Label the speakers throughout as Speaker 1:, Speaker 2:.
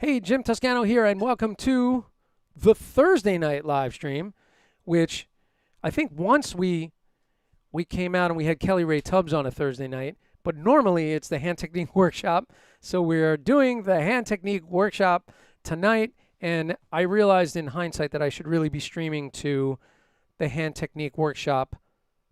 Speaker 1: Hey, Jim Toscano here, and welcome to the Thursday night live stream, which I think once we came out and we had Kelly Ray Tubbs on a Thursday night, but normally it's the Hand Technique Workshop. So we're doing the Hand Technique Workshop tonight, and I realized in hindsight that I should really be streaming to the Hand Technique Workshop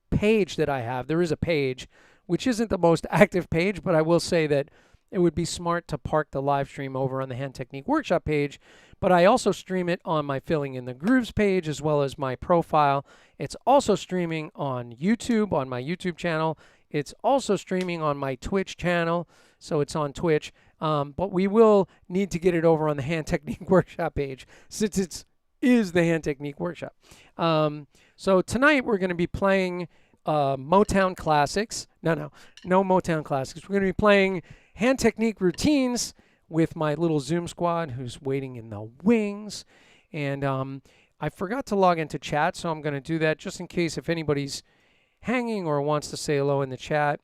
Speaker 1: page that I have. There is a page, which isn't the most active page, but I will say that it would be smart to park the live stream over on the Hand Technique Workshop page, but I also stream it on my Filling in the Grooves page as well as my profile. It's also streaming on YouTube, on my YouTube channel. It's also streaming on my Twitch channel, so it's on Twitch. But we will need to get it over on the Hand Technique Workshop page since it is the Hand Technique Workshop. So tonight we're going to be playing Motown classics. No Motown classics. We're going to be playing Hand Technique routines with my little Zoom squad who's waiting in the wings. And I forgot to log into chat, so I'm going to do that just in case if anybody's hanging or wants to say hello in the chat.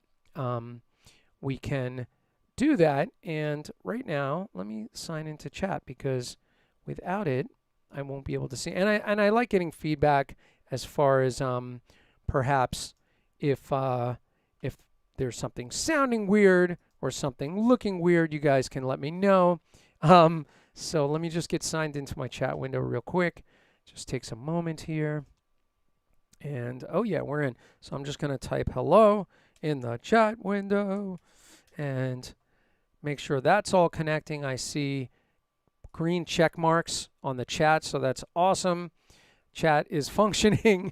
Speaker 1: We can do that. And right now, let me sign into chat because without it, I won't be able to see. And I like getting feedback as far as perhaps if there's something sounding weird or something looking weird, you guys can let me know. So let me just get signed into my chat window real quick. Just takes a moment here. And oh yeah, we're in. So I'm just going to type hello in the chat window and make sure that's all connecting. I see green check marks on the chat, so that's awesome. Chat is functioning.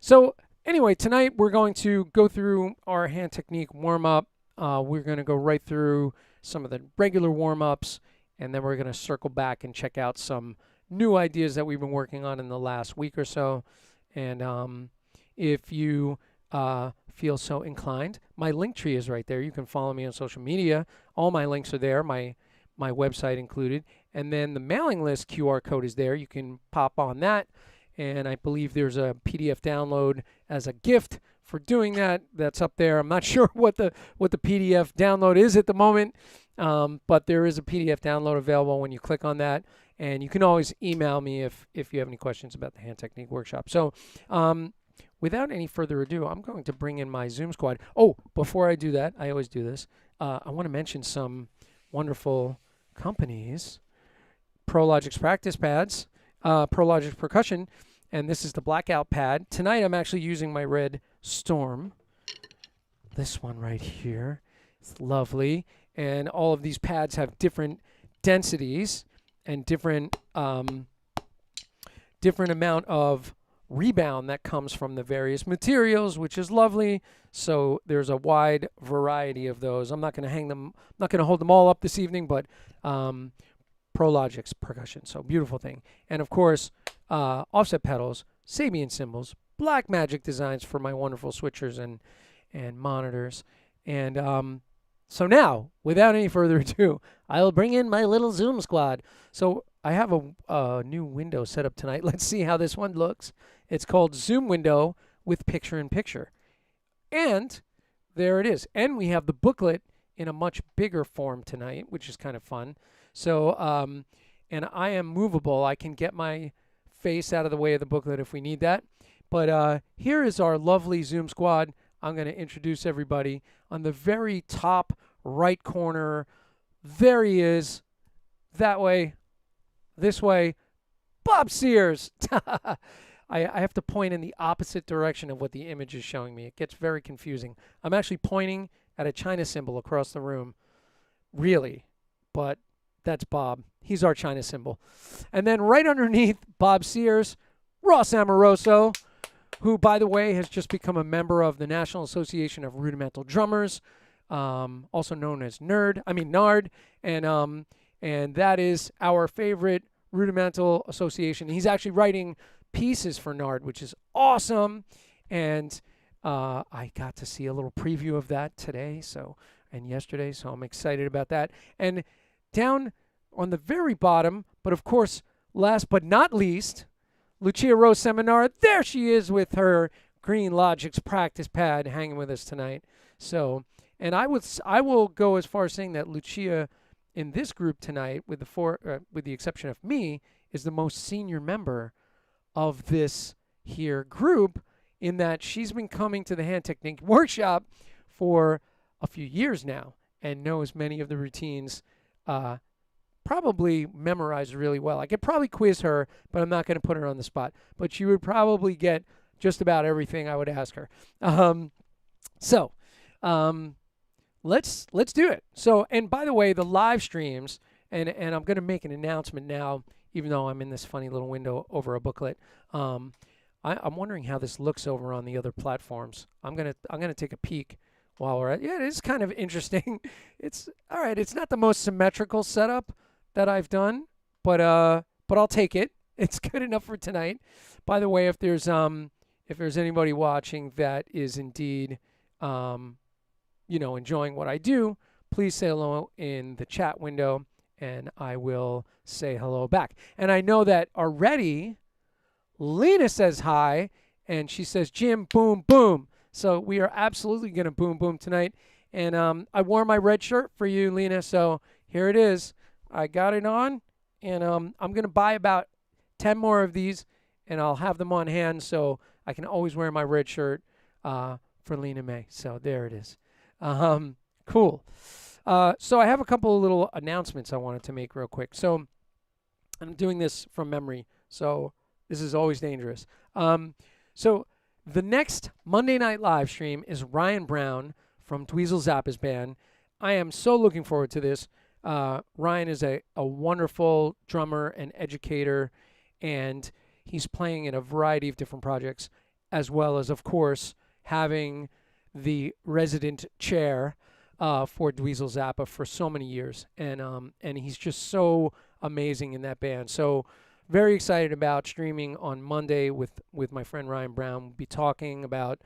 Speaker 1: So anyway, tonight we're going to go through our hand technique warm-up. We're going to go right through some of the regular warm-ups, and then we're going to circle back and check out some new ideas that we've been working on in the last week or so. And if you feel so inclined, my link tree is right there. You can follow me on social media. All my links are there, my website included. And then the mailing list QR code is there. You can pop on that. And I believe there's a PDF download as a gift for doing that. That's up there. I'm not sure what the PDF download is at the moment, but there is a PDF download available when you click on that. And you can always email me if you have any questions about the hand technique workshop. So without any further ado, I'm going to bring in my Zoom squad. Oh, before I do that, I always do this. I want to mention some wonderful companies. ProLogic's practice pads, ProLogic percussion, and this is the blackout pad. Tonight I'm actually using my red Storm. This one right here. It's lovely. And all of these pads have different densities and different amount of rebound that comes from the various materials, which is lovely. So there's a wide variety of those. I'm not going to hang them, I'm not going to hold them all up this evening, but ProLogic's percussion, so beautiful thing. And of course, offset pedals, Sabian cymbals, Black Magic designs for my wonderful switchers and monitors. And so now, without any further ado, I'll bring in my little Zoom squad. So I have a new window set up tonight. Let's see how this one looks. It's called Zoom Window with Picture-in-Picture. And there it is. And we have the booklet in a much bigger form tonight, which is kind of fun. So, and I am movable. I can get my face out of the way of the booklet if we need that. But here is our lovely Zoom squad. I'm going to introduce everybody. On the very top right corner, there he is. That way, this way, Bob Sears. I have to point in the opposite direction of what the image is showing me. It gets very confusing. I'm actually pointing at a China symbol across the room, really, but that's Bob. He's our China symbol. And then right underneath Bob Sears, Ross Amoroso, who, by the way, has just become a member of the National Association of Rudimental Drummers, also known as NARD, and that is our favorite rudimental association. He's actually writing pieces for NARD, which is awesome, and I got to see a little preview of that today and yesterday, so I'm excited about that. And down on the very bottom, but of course, last but not least, Lucia Rose Seminar. There she is with her Green Logic's practice pad hanging with us tonight. So, and I will go as far as saying that Lucia in this group tonight, with the exception of me, is the most senior member of this here group, in that she's been coming to the hand technique workshop for a few years now and knows many of the routines, probably memorized really well. I could probably quiz her, but I'm not going to put her on the spot. But she would probably get just about everything I would ask her. Let's do it. So, and by the way, the live streams, and I'm going to make an announcement now, even though I'm in this funny little window over a booklet. I'm wondering how this looks over on the other platforms. I'm gonna take a peek while we're at. Yeah, it is kind of interesting. It's all right. It's not the most symmetrical setup that I've done, but I'll take it. It's good enough for tonight. By the way, if there's anybody watching that is indeed enjoying what I do, please say hello in the chat window, and I will say hello back. And I know that already Lena says hi, and she says, Jim, boom, boom. So we are absolutely going to boom, boom tonight. And I wore my red shirt for you, Lena, so here it is. I got it on, and I'm going to buy about 10 more of these, and I'll have them on hand so I can always wear my red shirt for Lena May. So there it is. Cool. So I have a couple of little announcements I wanted to make real quick. So I'm doing this from memory, so this is always dangerous. So the next Monday night live stream is Ryan Brown from Dweezil Zappa's band. I am so looking forward to this. Ryan is a wonderful drummer and educator, and he's playing in a variety of different projects, as well as, of course, having the resident chair for Dweezil Zappa for so many years. And he's just so amazing in that band. So very excited about streaming on Monday with my friend Ryan Brown. We'll be talking about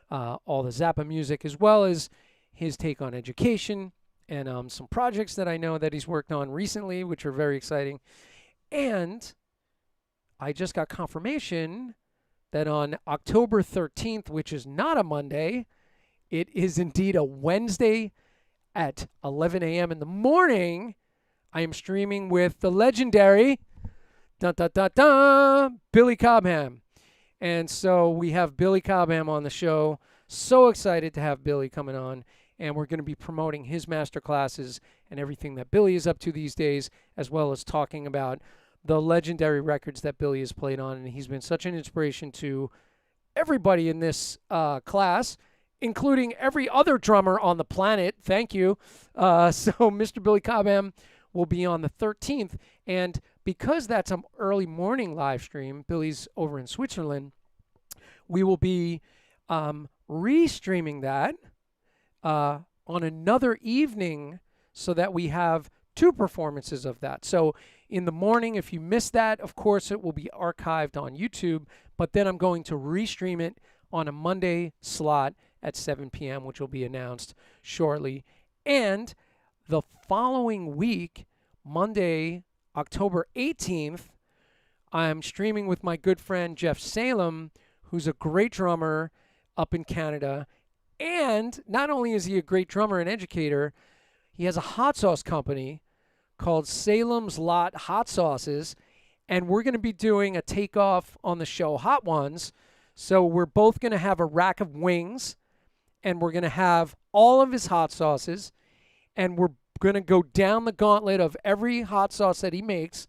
Speaker 1: all the Zappa music, as well as his take on education and some projects that I know that he's worked on recently, which are very exciting. And I just got confirmation that on October 13th, which is not a Monday, it is indeed a Wednesday at 11 a.m. in the morning, I am streaming with the legendary Billy Cobham. And so we have Billy Cobham on the show. So excited to have Billy coming on. And we're going to be promoting his master classes and everything that Billy is up to these days, as well as talking about the legendary records that Billy has played on. And he's been such an inspiration to everybody in this class, including every other drummer on the planet. Thank you. So Mr. Billy Cobham will be on the 13th. And because that's an early morning live stream, Billy's over in Switzerland, we will be restreaming that on another evening so that we have two performances of that. So in the morning, if you missed that, of course, it will be archived on YouTube, but then I'm going to restream it on a Monday slot at 7 p.m., which will be announced shortly. And the following week, Monday, October 18th, I'm streaming with my good friend Jeff Salem, who's a great drummer up in Canada. And not only is he a great drummer and educator, he has a hot sauce company called Salem's Lot Hot Sauces, and we're going to be doing a takeoff on the show Hot Ones. So we're both going to have a rack of wings, and we're going to have all of his hot sauces, and we're going to go down the gauntlet of every hot sauce that he makes,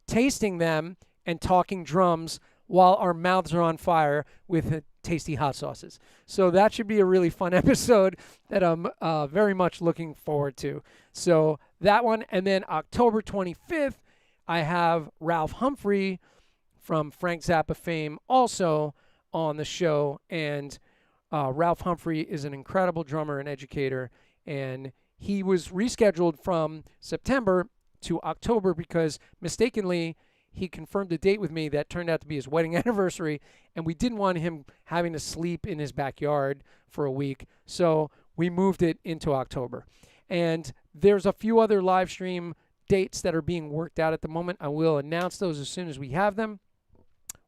Speaker 1: tasting them and talking drums while our mouths are on fire with tasty hot sauces. So that should be a really fun episode that I'm very much looking forward to. So that one. And then October 25th, I have Ralph Humphrey from Frank Zappa fame also on the show. And Ralph Humphrey is an incredible drummer and educator. And he was rescheduled from September to October because mistakenly he confirmed a date with me that turned out to be his wedding anniversary, and we didn't want him having to sleep in his backyard for a week, so we moved it into October. And there's a few other live stream dates that are being worked out at the moment. I will announce those as soon as we have them.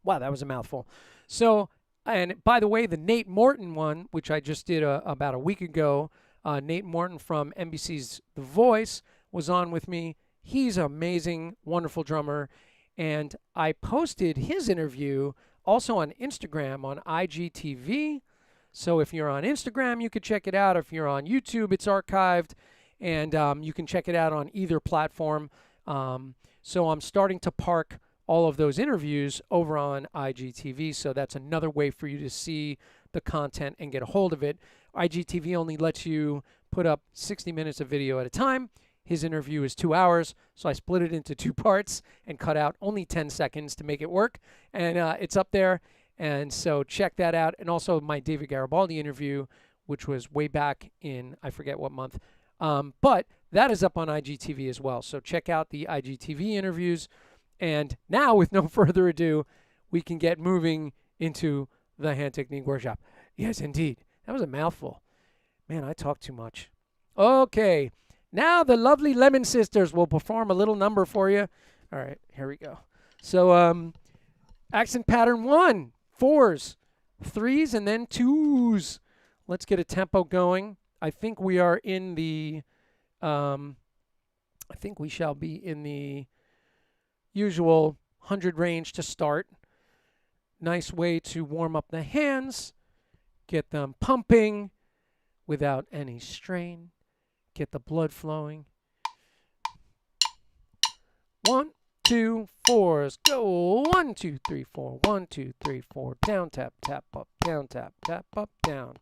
Speaker 1: Wow, that was a mouthful. So, and by the way, the Nate Morton one, which I just did about a week ago, Nate Morton from NBC's The Voice was on with me. He's an amazing, wonderful drummer. And I posted his interview also on Instagram on IGTV. So if you're on Instagram, you could check it out. If you're on YouTube, it's archived. And you can check it out on either platform. So I'm starting to park all of those interviews over on IGTV. So that's another way for you to see the content and get a hold of it. IGTV only lets you put up 60 minutes of video at a time. His interview is 2 hours, so I split it into two parts and cut out only 10 seconds to make it work. And it's up there, and so check that out. And also my David Garibaldi interview, which was way back in, I forget what month. But that is up on IGTV as well. So check out the IGTV interviews. And now, with no further ado, we can get moving into the Hand Technique Workshop. Yes, indeed. That was a mouthful. Man, I talk too much. Okay. Now the lovely Lemon Sisters will perform a little number for you. All right, here we go. So accent pattern 1, 4s, 3s, and then 2s. Let's get a tempo going. I think we are in the, I think we shall be in the usual 100 range to start. Nice way to warm up the hands, get them pumping without any strain, get the blood flowing. 1, 2, 4s, go. 1, 2, 3, 4. 1, 2, 3, 4. Down, tap, tap, up, down, tap, tap, up, down.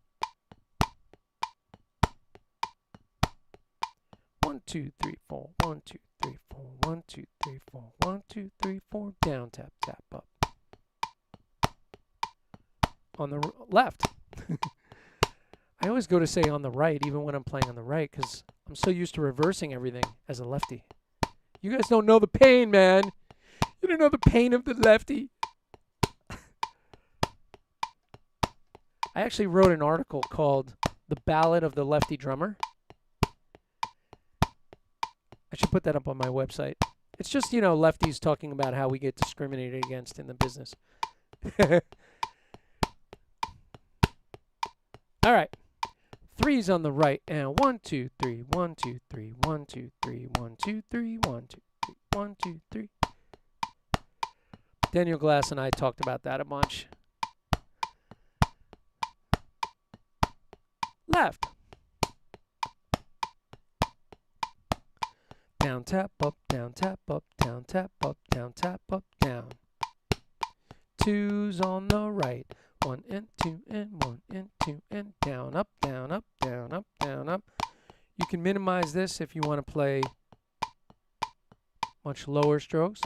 Speaker 1: 1, 2, 3, 4. 1, 2, 3, 4. 1, 2, 3, 4. 1, 2, 3, 4. Down, tap, tap, up. On the left. I always go to say on the right, even when I'm playing on the right, because I'm so used to reversing everything as a lefty. You guys don't know the pain, man. You don't know the pain of the lefty. I actually wrote an article called The Ballad of the Lefty Drummer. I should put that up on my website. It's just, you know, lefties talking about how we get discriminated against in the business. All right. 3's on the right. And 1, 2, 3, 1, 2, 3, 1, 2, 3, 1, 2, 3, 1, 2, 3, 1, 2, 3. Daniel Glass and I talked about that a bunch. Left. Down, tap, up, down, tap, up, down, tap, up, down, tap, up, down. 2's on the right. 1 and 2 and 1 and 2 and down, up, down, up, down, up, down, up. You can minimize this if you want to play much lower strokes.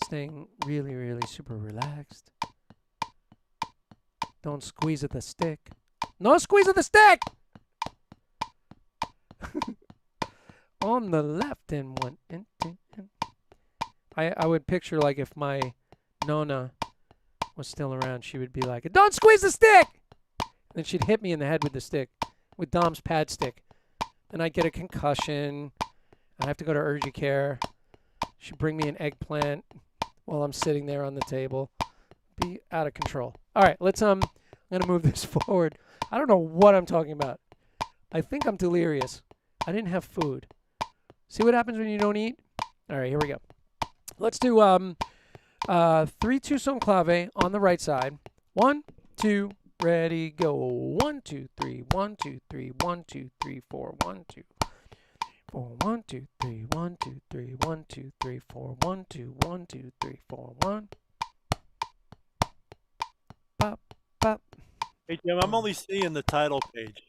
Speaker 1: Staying really, really super relaxed. Don't squeeze at the stick. No squeeze at the stick! On the left and 1 and 2 and I would picture like if my Nona was still around, she would be like, "Don't squeeze the stick!" And then she'd hit me in the head with the stick, with Dom's pad stick. Then I'd get a concussion. I'd have to go to urgent care. She'd bring me an eggplant while I'm sitting there on the table. Be out of control. All right, let's I'm gonna move this forward. I don't know what I'm talking about. I think I'm delirious. I didn't have food. See what happens when you don't eat? All right, here we go. Let's do 3-2 son clave on the right side. 1, 2, ready, go. 1, 2, 3, 1, 2, 3, 1, 2, 3, 4, 1, 2, 4, 1, 2, 3, 1, 2, 3, 1, 2, 3, 4, 1, 2, 1, 2, 3, 4, 1. Pop, pop.
Speaker 2: Hey, Jim, I'm only seeing the title page.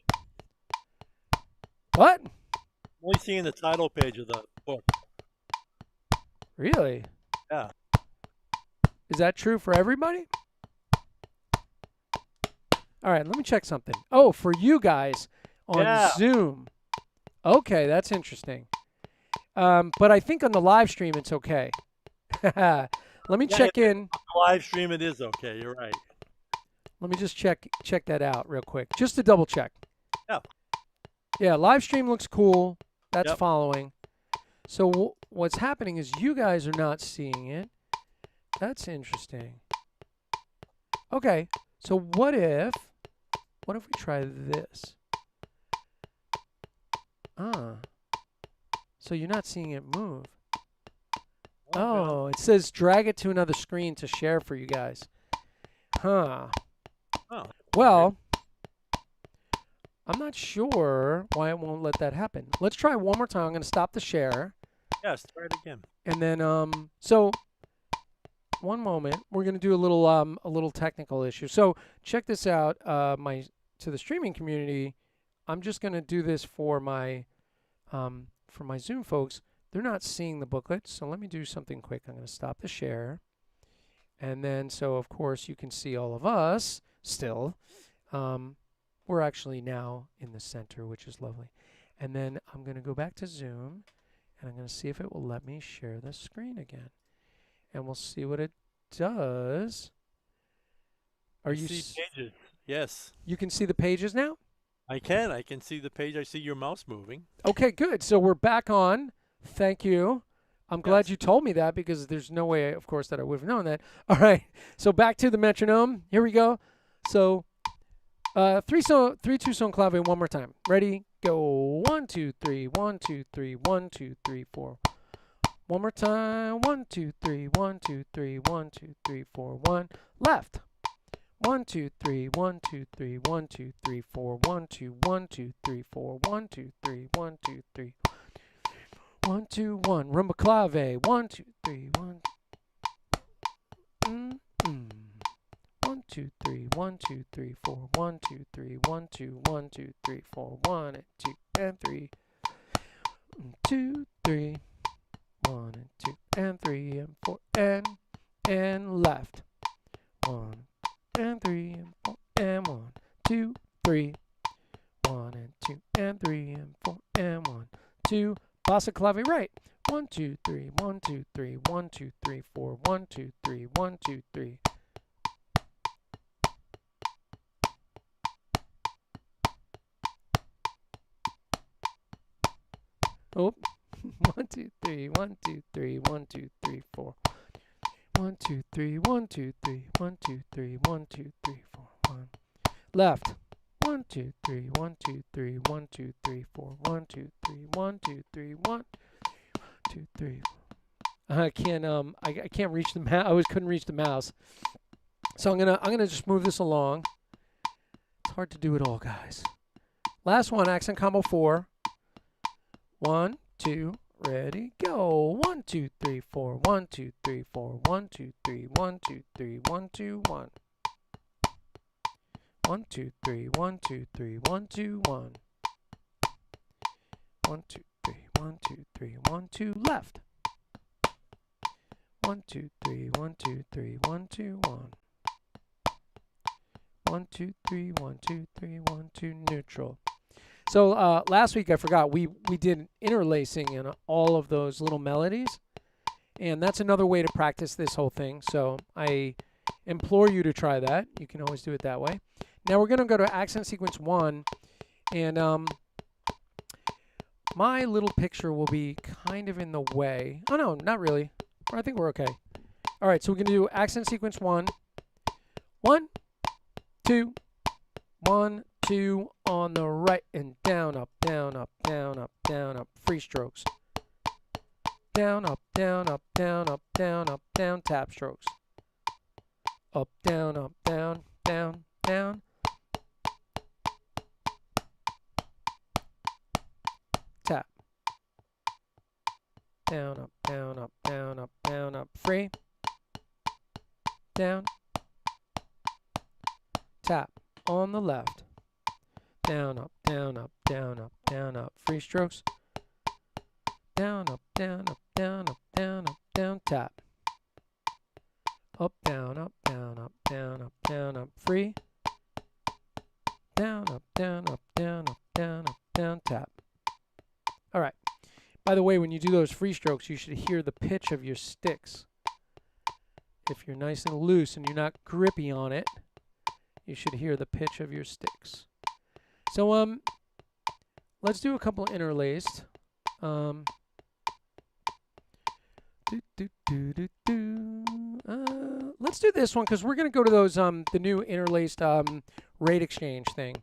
Speaker 1: What?
Speaker 2: I'm only seeing the title page of the book.
Speaker 1: Really?
Speaker 2: Yeah.
Speaker 1: Is that true for everybody? All right, let me check something. Oh, for you guys on Zoom. Okay, that's interesting. But I think on the live stream it's okay. Let me check in.
Speaker 2: On the live stream it is okay. You're right.
Speaker 1: Let me just check that out real quick, just to double check.
Speaker 2: Yeah.
Speaker 1: Yeah, live stream looks cool. That's following. So what's happening is you guys are not seeing it. That's interesting. Okay, so what if we try this? So you're not seeing it move. Oh, it says drag it to another screen to share for you guys. Huh.
Speaker 2: Oh.
Speaker 1: Well, I'm not sure why it won't let that happen. Let's try one more time. I'm going to stop the share.
Speaker 2: Yes, try it again.
Speaker 1: And then, so one moment, we're going to do a little technical issue. So check this out. To the streaming community, I'm just going to do this for my Zoom folks. They're not seeing the booklet, so let me do something quick. I'm going to stop the share, and then so of course you can see all of us still. We're actually now in the center, which is lovely. And then I'm going to go back to Zoom, and I'm going to see if it will let me share the screen again. And we'll see what it does. Are you
Speaker 2: see pages? Yes.
Speaker 1: You can see the pages now?
Speaker 2: I can see the page. I see your mouse moving.
Speaker 1: Okay, good. So we're back on. Thank you. I'm glad
Speaker 2: Yes.
Speaker 1: you told me that because there's no way, of course, that I would have known that. All right. So back to the metronome. Here we go. So three two son clave one more time. Ready? Go. 1 2 3 1 2 3 1 2 3 4. One more time. 1 2 3 1 2 3 1 2 3 4 1. Left. 1 2 3 1 2 3 1 2 3 4 1 2 1 2 3 4 1 2 3 1 2 3 1 2 1. Rumba clave. 1 2 3 1. 1 2 3 1 2 3 4 1 2 3 1 2 1 2 3 4 1 and 2 and 3 2 3 1 and 2 and 3 and 4 and left 1 and 3 and 4 and 1 2 3 1 and 2 and 3 and 4 and 1 2. Bossa clave right. 1 2 3 1 2 3 1 2 3 4 1 2 3 1 2 3. Oh, 1 2 3 1 2 3 1 2 3 4 1 2 3 1 2 3 1 2 3 1 2 3 4 1. Left. 1 2 3 1 2 3 1 2 3 4 1 2 3 1 2 3 1 2 3. I can't reach the mouse. I always couldn't reach the mouse. So I'm gonna just move this along. It's hard to do it all, guys. Last one, accent combo 4. 1 2 ready go. 1 2 3 4 1 2 3 4 1 2 3 1 2 3 1 2 1. 1 2 3 1 2 3 1 2 1. 1 2 3 1 2 3 1 2 left. 1 2 3 1 2 3 1 2 1. 1 2 3 1 2 3 1 2 neutral. So last week I forgot we did interlacing in all of those little melodies, and that's another way to practice this whole thing. So I implore you to try that. You can always do it that way. Now we're going to go to accent sequence 1, and my little picture will be kind of in the way. Oh no, not really. I think we're okay. All right, so we're going to do accent sequence 1. 1 2 1 2 on the right and down up down up down up down up, free strokes. Down up down up down up down up down, tap strokes. Up down down down. Tap. Down up down up down up down up, free. Down. Tap on the left. Down up down up down up down up, free strokes. Down up down up down up down up down, tap. Up down up down up down up down up, free. Down up down up down up down up down, tap. All right. By the way, when you do those free strokes, you should hear the pitch of your sticks. If you're nice and loose and you're not grippy on it, you should hear the pitch of your sticks. So let's do a couple interlaced. Let's do this one because we're going to go to those the new interlaced rate exchange thing.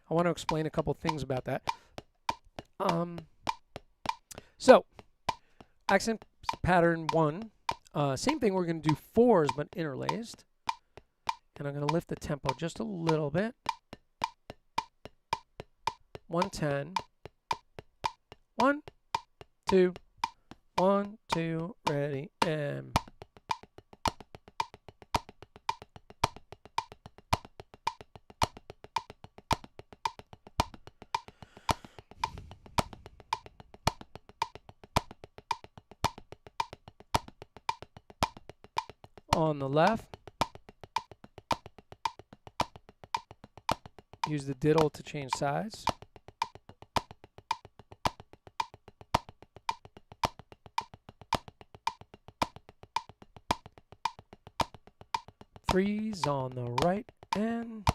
Speaker 1: I want to explain a couple things about that. So accent pattern 1, same thing. We're going to do 4s but interlaced, and I'm going to lift the tempo just a little bit. 110. 1 2 1 2 ready and on the left. Use the diddle to change sides. Freeze on the right and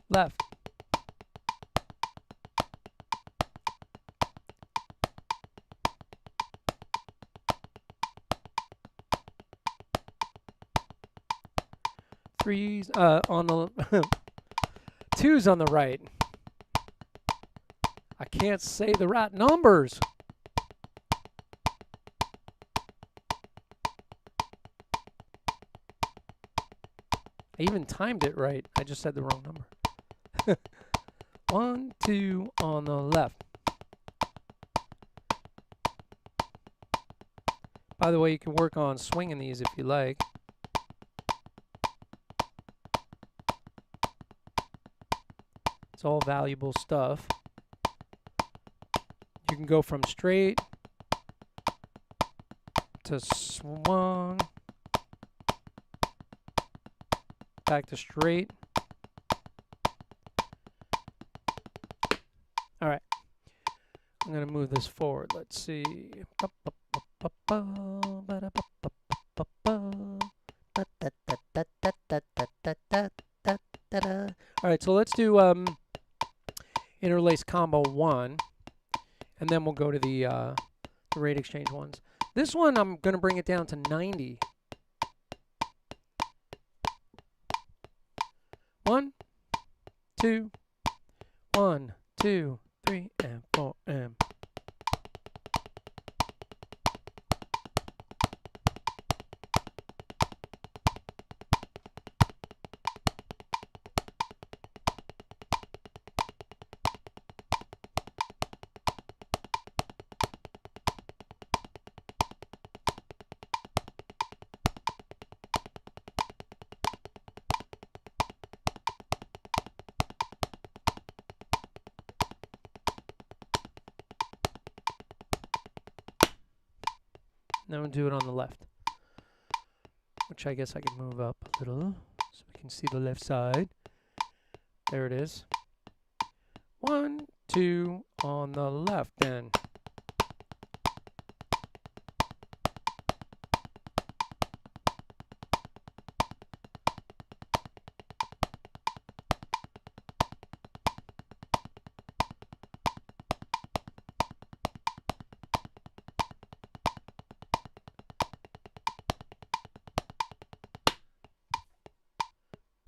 Speaker 1: left. Threes on the twos on the right. I can't say the right numbers. I even timed it right. I just said the wrong number. 1, 2 on the left. By the way, you can work on swinging these if you like. It's all valuable stuff. You can go from straight to swung, back to straight. All right, I'm going to move this forward. Let's see. All right, so let's do interlace combo 1, and then we'll go to the rate exchange ones. This one, I'm going to bring it down to 90. 1, 2, 1, 2, 3, and 4, and. Now we'll do it on the left, which I guess I can move up a little so we can see the left side. There it is. 1, 2 on the left then.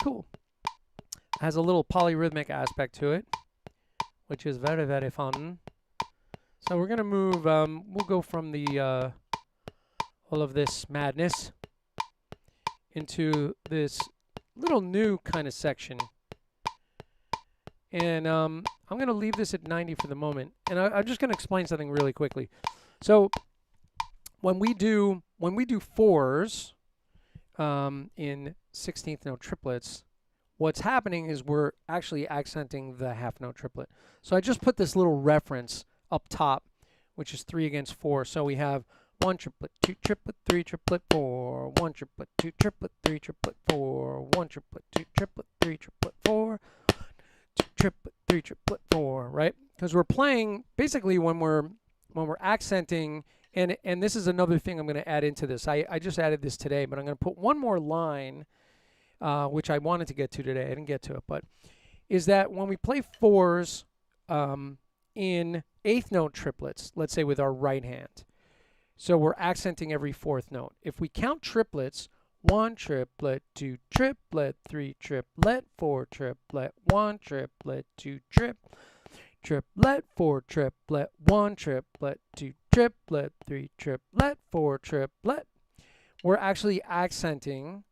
Speaker 1: Cool. Has a little polyrhythmic aspect to it, which is very, very fun. So we're going to move, we'll go from the all of this madness into this little new kind of section. And I'm going to leave this at 90 for the moment. And I'm just going to explain something really quickly. So when we do fours in 16th note triplets, what's happening is we're actually accenting the half note triplet. So I just put this little reference up top, which is 3 against 4. So we have 1 triplet, 2 triplet, 3 triplet, 4, 1 triplet, 2 triplet, 3 triplet, 4, 1 triplet, 2 triplet, 3 triplet, 4, 2 triplet, 3 triplet, 4, right? Because we're playing basically when we're accenting. And this is another thing I'm going to add into this. I just added this today, but I'm going to put one more line, which I wanted to get to today. I didn't get to it, but is that when we play fours in 8th note triplets, let's say with our right hand, so we're accenting every 4th note. If we count triplets, 1 triplet, 2 triplet, 3 triplet, 4 triplet, 1 triplet, 2 triplet, 4 triplet, 1 triplet, 2 triplet, 3 triplet, 4 triplet, we're actually accenting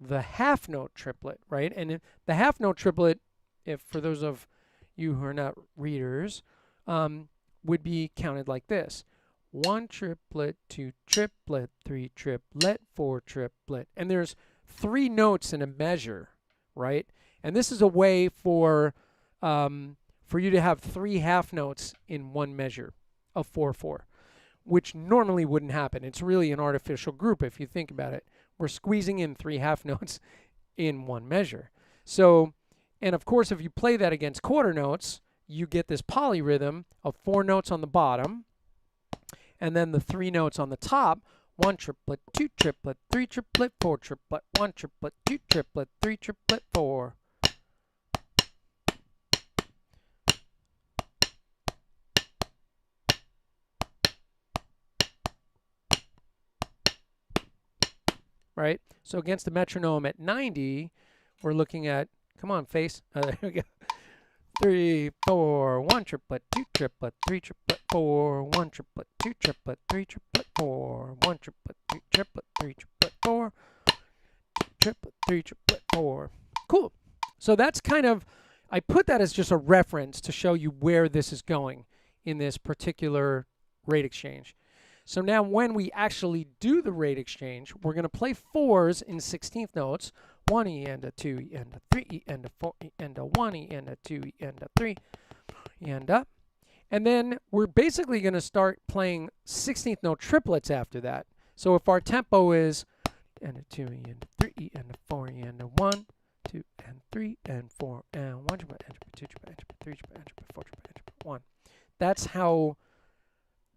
Speaker 1: the half note triplet, right? And the half note triplet, if for those of you who are not readers, would be counted like this: 1 triplet, 2 triplet, 3 triplet, 4 triplet. And there's 3 notes in a measure, right? And this is a way for you to have 3 half notes in one measure of 4/4, which normally wouldn't happen. It's really an artificial group if you think about it. We're squeezing in 3 half notes in one measure. So, and of course, if you play that against quarter notes, you get this polyrhythm of 4 notes on the bottom, and then the 3 notes on the top: 1 triplet, 2 triplet, 3 triplet, 4 triplet, 1 triplet, 2 triplet, 3 triplet, 4. right? So against the metronome at 90, we're looking at, come on, face. There we go. 3, 4, 1 triplet, 2 triplet, 3 triplet, 4, 1 triplet, 2 triplet, 3 triplet, 4, 1 triplet, 2 triplet, 3 triplet, 4, 2 triplet, 3 triplet, 4. Cool. So that's kind of, I put that as just a reference to show you where this is going in this particular rate exchange. So now when we actually do the rate exchange, we're going to play 4s in 16th notes. 1 E and a 2 E and a 3 E and a 4 E and a 1 E and a 2 E and a 3 E and a. And then we're basically going to start playing 16th note triplets after that. So if our tempo is and a 2 E and a 3 E and a 4 E and a 1, 2 and 3 and 4 and 1 triplet and triplet 2 triplet and triplet 3 triplet and triplet 4 triplet and triplet 1. That's how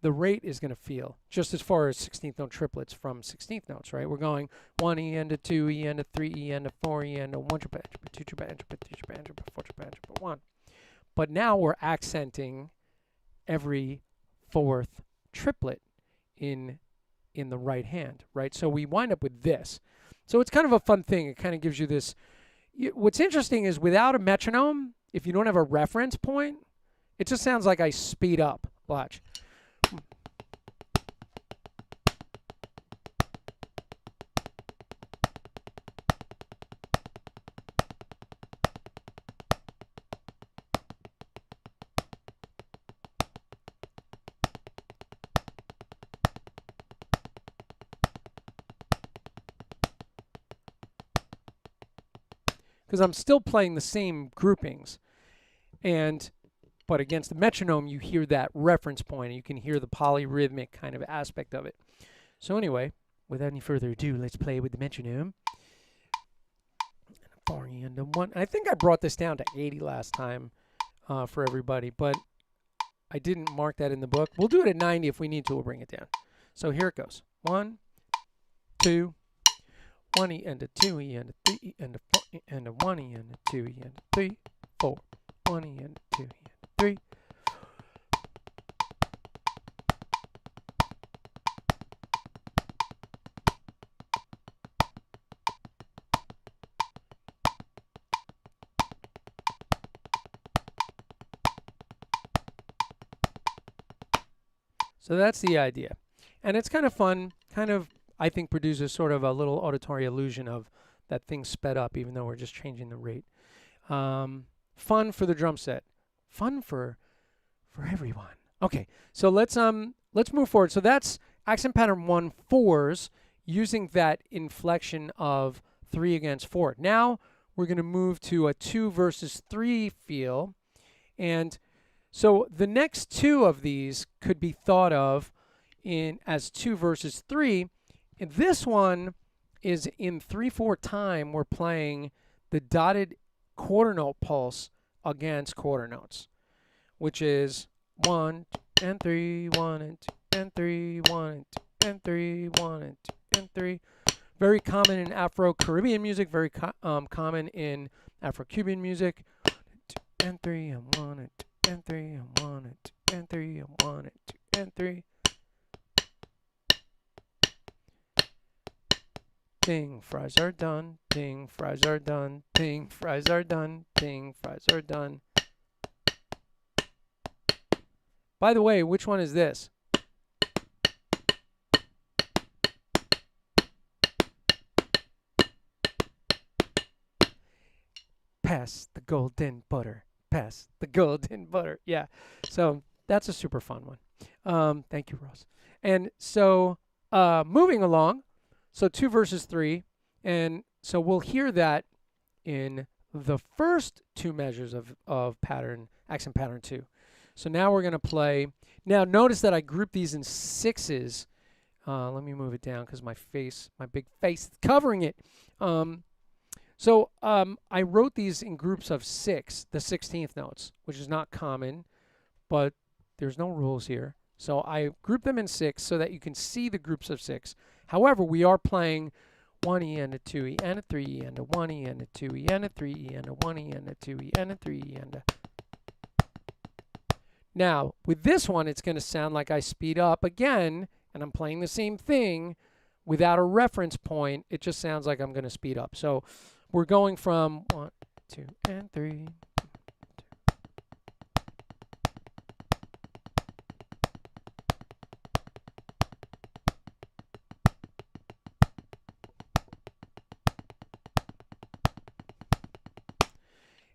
Speaker 1: the rate is going to feel, just as far as 16th note triplets from 16th notes, right? We're going 1 E and a 2 E and a 3 E and a 4 E and a 1 triplet and triplet 2 triplet and triplet 3 triplet and triplet 4 triplet and triplet 1. But now we're accenting every fourth triplet in the right hand, right? So we wind up with this. So it's kind of a fun thing. It kind of gives you this. What's interesting is without a metronome, if you don't have a reference point, it just sounds like I speed up. Watch. Because I'm still playing the same groupings, but against the metronome you hear that reference point and you can hear the polyrhythmic kind of aspect of it. So anyway, without any further ado, let's play with the metronome. 4 and a 1. I think I brought this down to 80 last time for everybody, but I didn't mark that in the book. We'll do it at 90 if we need to. We'll bring it down. So here it goes. 1, 2, 1 E and a 2 E and a 3 E and a 4 E and a 1 E and a 2 E and a 3, 4, 1 E and a 2 E and a 3. So that's the idea. And it's kind of fun, I think produces sort of a little auditory illusion of that thing sped up, even though we're just changing the rate. Fun for the drum set. Fun for everyone. Okay, so let's move forward. So that's accent pattern 1, 4s, using that inflection of 3 against 4. Now we're going to move to a 2 versus 3 feel. And so the next two of these could be thought of as 2 versus 3. And this one is in 3/4 time. We're playing the dotted quarter note pulse against quarter notes, which is 1 and 3, 1 and 2 and 3, 1 and 2 and 3, 1 and 2 and 3. Very common in Afro-Caribbean music, very common in Afro-Cuban music. 2 and 3 and 1 and 2 and 3 and 1 and 2 and 3 and 1 and 2 and 3. Ding, fries are done. Ding, fries are done. Ding, fries are done. Ding, fries are done. By the way, which one is this? Pass the golden butter. Pass the golden butter. Yeah. So that's a super fun one. Thank you, Ross. And so moving along. So 2 versus 3, and so we'll hear that in the first 2 measures of pattern, accent pattern 2. So now we're going to play. Now notice that I grouped these in 6s. Let me move it down because my big face is covering it. So I wrote these in groups of 6, the 16th notes, which is not common, but there's no rules here. So I grouped them in 6 so that you can see the groups of 6. However, we are playing 1 E and a 2 E and a 3 E and a 1 E and a 2 E and a 3 E and a 1 E and a 2 E and a 3 E and a. Now, with this one, it's going to sound like I speed up again, and I'm playing the same thing without a reference point, it just sounds like I'm going to speed up. So we're going from 1, 2, and 3.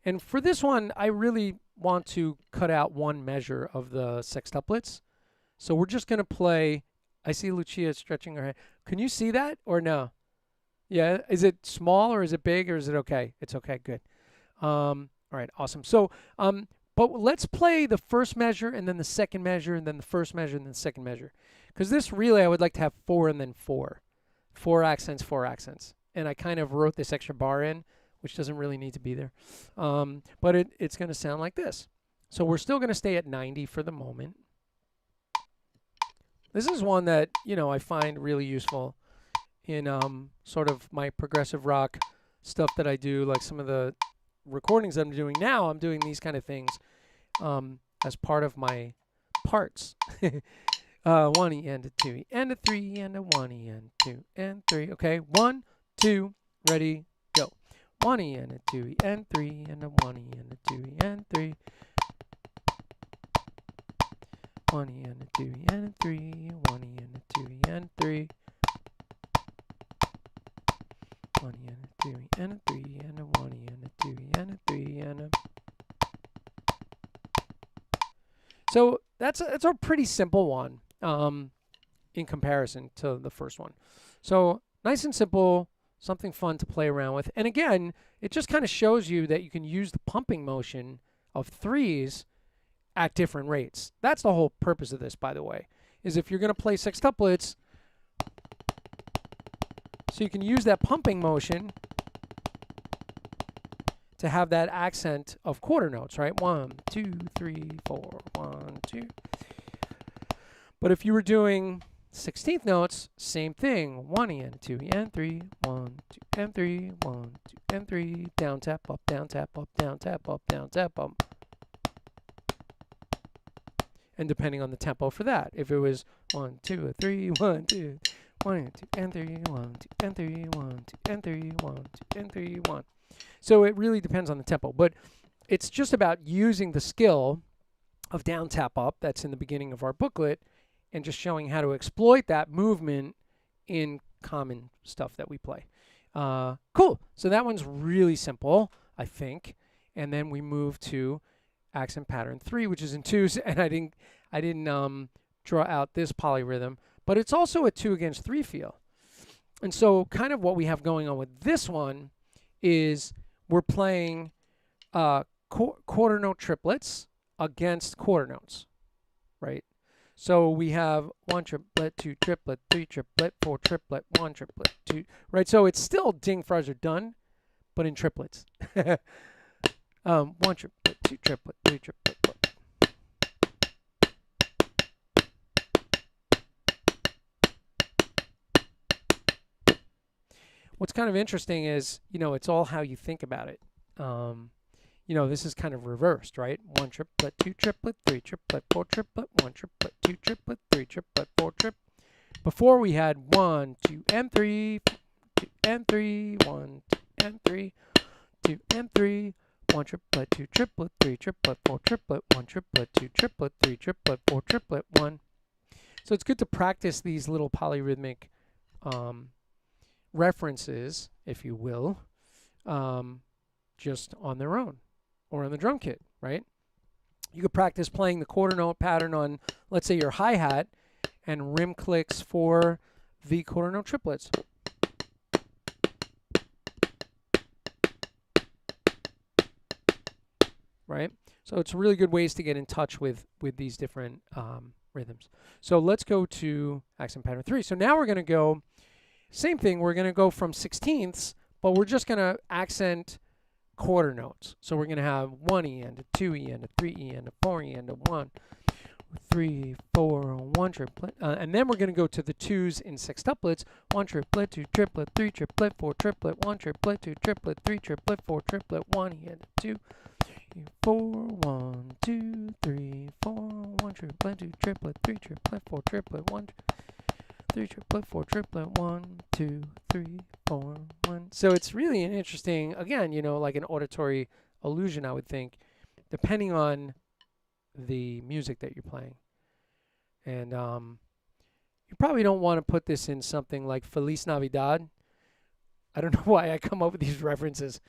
Speaker 1: And for this one, I really want to cut out one measure of the sextuplets. So we're just going to play. I see Lucia stretching her head. Can you see that or no? Yeah. Is it small or is it big or is it okay? It's okay. Good. All right. Awesome. So, but let's play the first measure and then the second measure and then the first measure and then the second measure. Because this really, I would like to have 4 and then 4. 4 accents, 4 accents. And I kind of wrote this extra bar in, which doesn't really need to be there. But it's going to sound like this. So we're still going to stay at 90 for the moment. This is one that, you know, I find really useful in sort of my progressive rock stuff that I do, like some of the recordings I'm doing now. I'm doing these kind of things as part of my parts. 1 E and a 2 E and a 3 E and a 1 E and 2 and 3. Okay, 1, 2, ready, go. 1 E and a 2 E and 3 and a 1 E and a 2 E and 3. 1 E and a 2 E and a 3, 1 E and a 2 E and 3. 1 E and a 2 E and a 3 and a 1 E and a 2 E and a 3 and a. So that's a pretty simple one in comparison to the first one. So nice and simple, something fun to play around with. And again, it just kind of shows you that you can use the pumping motion of 3s at different rates. That's the whole purpose of this, by the way, is if you're going to play sextuplets, so you can use that pumping motion to have that accent of quarter notes, right? 1, 2, 3, 4, 1, 2. But if you were doing 16th notes, same thing. 1 E and 2 E and 3, 1, 2 and 3, 1, 2 and 3, down tap up, down tap up, down tap up, down tap up. And depending on the tempo for that, if it was 1, 2, 3, 1, 2, 1, 2 and 3, 1, 2 and 3, 1, 2 and 3, 1, 2 and 3, 1. So it really depends on the tempo, but it's just about using the skill of down tap up that's in the beginning of our booklet and just showing how to exploit that movement in common stuff that we play. Cool. So that one's really simple, I think. And then we move to accent pattern 3, which is in 2s, and I didn't draw out this polyrhythm, but it's also a 2 against 3 feel. And so kind of what we have going on with this one is we're playing quarter note triplets against quarter notes, right? So we have 1 triplet, 2 triplet, 3 triplet, 4 triplet, 1 triplet, 2, right? So it's still ding fuzzer done, but in triplets. 1 triplet, 2 triplet, 3 triplet. What's kind of interesting is, you know, it's all how you think about it. You know, this is kind of reversed, right? 1 triplet, 2 triplet, 3 triplet, 4 triplet, 1 triplet, 2 triplet, 3 triplet, 4 triplet. Before we had 1, 2, and 3, 2 and 3, 1, 2 and 3, 2 and 3, 1 triplet, 2 triplet, 3 triplet, 4 triplet, 1 triplet, 2 triplet, 3 triplet, 4 triplet, 1. So it's good to practice these little polyrhythmic references, if you will, just on their own or on the drum kit, right? You could practice playing the quarter note pattern on, let's say, your hi-hat and rim clicks for the quarter note triplets. Right? So it's really good ways to get in touch with these different rhythms. So let's go to accent pattern 3. So now we're going to go, same thing, we're going to go from 16ths, but we're just going to accent quarter notes. So we're going to have 1 E and a 2 E and a 3 E and a 4 E and a 1, 3, 4, 1 triplet. And then we're going to go to the 2s in sextuplets. 1 triplet, 2 triplet, 3 triplet, 4 triplet, 1 triplet, 2 triplet, 3 triplet, 4 triplet, 1 E and a 2. 4, 1, 2, 3, 4, 1 triplet, 2 triplet, 3 triplet, 4 triplet, 1. 3 triplet, 4 triplet, 1, 2, 3, 4, 1. So it's really an interesting, again, like an auditory illusion, I would think, depending on the music that you're playing. And you probably don't want to put this in something like Feliz Navidad. I don't know why I come up with these references,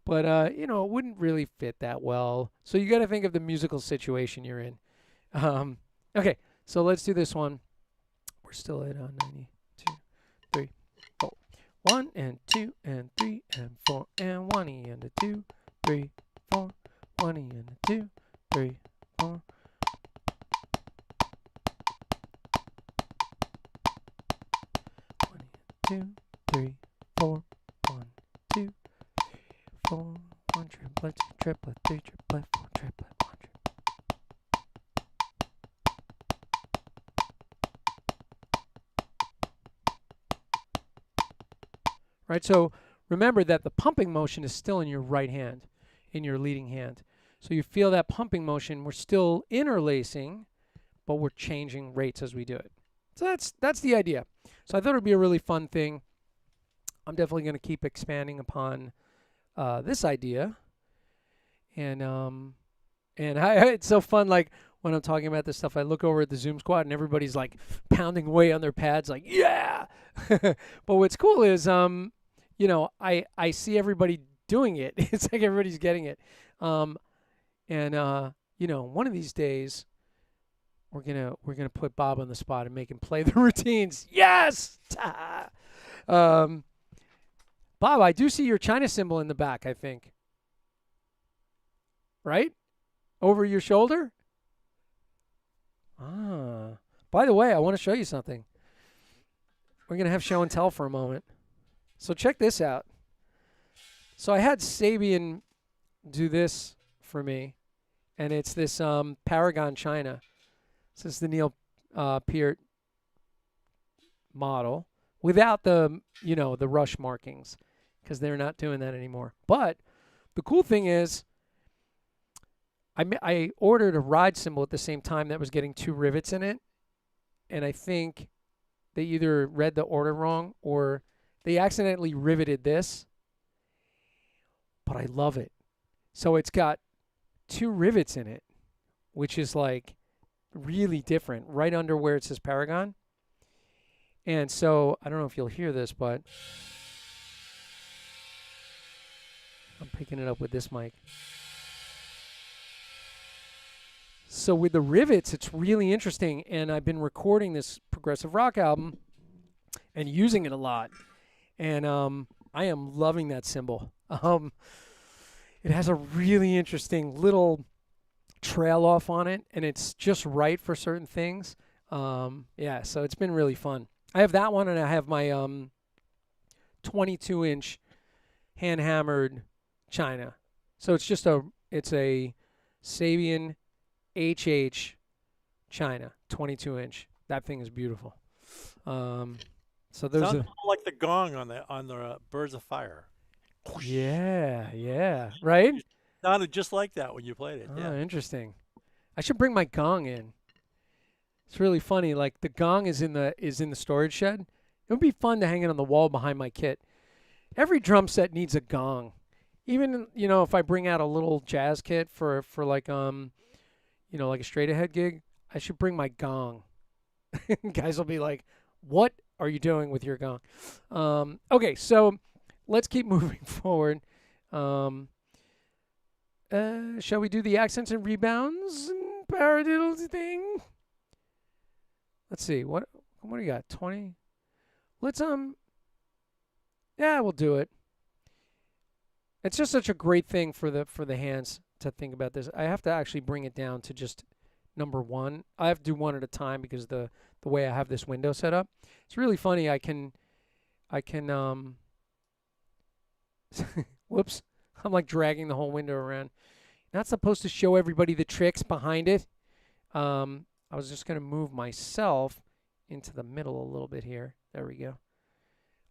Speaker 1: but it wouldn't really fit that well. So you got to think of the musical situation you're in. Okay, so let's do this one. We're still at 92, 3, 4. 1 and 2 and 3 and 4 and 1 and a 2, 3, 4. 1 and a 2, 3, 4. 2, 3, 4. 1, 2, 4. 1 triplet, 2 triplet, 3 triplet, 4 triplet, 1 triplet. Right, so remember that the pumping motion is still in your right hand, in your leading hand. So you feel that pumping motion. We're still interlacing, but we're changing rates as we do it. So that's the idea. So I thought it would be a really fun thing. I'm definitely going to keep expanding upon this idea. And it's so fun, like when I'm talking about this stuff, I look over at the Zoom squad and everybody's like pounding away on their pads like, yeah! But what's cool is, I see everybody doing it. It's like everybody's getting it. One of these days, we're gonna put Bob on the spot and make him play the routines. Yes! Bob, I do see your China symbol in the back, I think. Right? Over your shoulder? Ah. By the way, I want to show you something. We're going to have show and tell for a moment. So check this out. So I had Sabian do this for me, and it's this Paragon China. This is the Neil Peart model without the rush markings, because they're not doing that anymore. But the cool thing is, I ordered a ride cymbal at the same time that was getting 2 rivets in it, and I think they either read the order wrong or they accidentally riveted this, but I love it. So it's got 2 rivets in it, which is like really different, right under where it says Paragon. And so I don't know if you'll hear this, but I'm picking it up with this mic. So with the rivets, it's really interesting, and I've been recording this progressive rock album and using it a lot, and I am loving that cymbal. It has a really interesting little trail off on it, and it's just right for certain things. So it's been really fun. I have that one, and I have my 22-inch hand-hammered China. So it's a Sabian HH China 22-inch. That thing is beautiful. So there's
Speaker 2: sounds like the gong on the Birds of Fire.
Speaker 1: Yeah, right?
Speaker 2: It sounded just like that when you played it. Yeah.
Speaker 1: Interesting. I should bring my gong in. It's really funny. Like the gong is in the storage shed. It would be fun to hang it on the wall behind my kit. Every drum set needs a gong. Even if I bring out a little jazz kit for like like a straight ahead gig, I should bring my gong. Guys will be like, "What are you doing with your gong?" Okay, so let's keep moving forward. Shall we do the accents and rebounds and paradiddles thing? Let's see. What do you got? 20? Let's we'll do it. It's just such a great thing for the hands to think about this. I have to actually bring it down to just number 1. I have to do one at a time because the way I have this window set up. It's really funny. I can whoops. I'm like dragging the whole window around. Not supposed to show everybody the tricks behind it. I was just going to move myself into the middle a little bit here. There we go.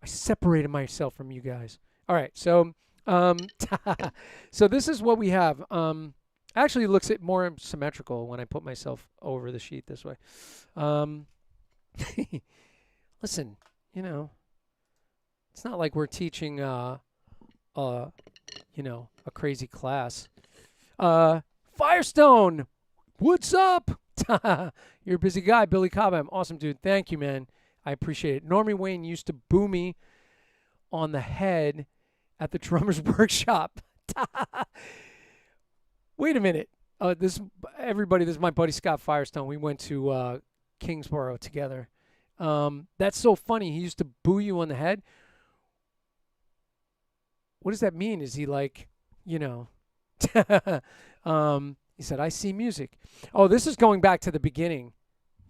Speaker 1: I separated myself from you guys. All right, so so this is what we have. Actually, it looks more symmetrical when I put myself over the sheet this way. Let listen, you know, it's not like we're teaching, you know, a crazy class. Firestone, what's up? You're a busy guy, Billy Cobham. Awesome, dude. Thank you, man. I appreciate it. Normie Wayne used to boo me on the head at the drummer's workshop. Wait a minute. This is my buddy Scott Firestone. We went to Kingsborough together. That's so funny. He used to boo you on the head. What does that mean? Is he like, you know? He said, I see music. Oh, this is going back to the beginning.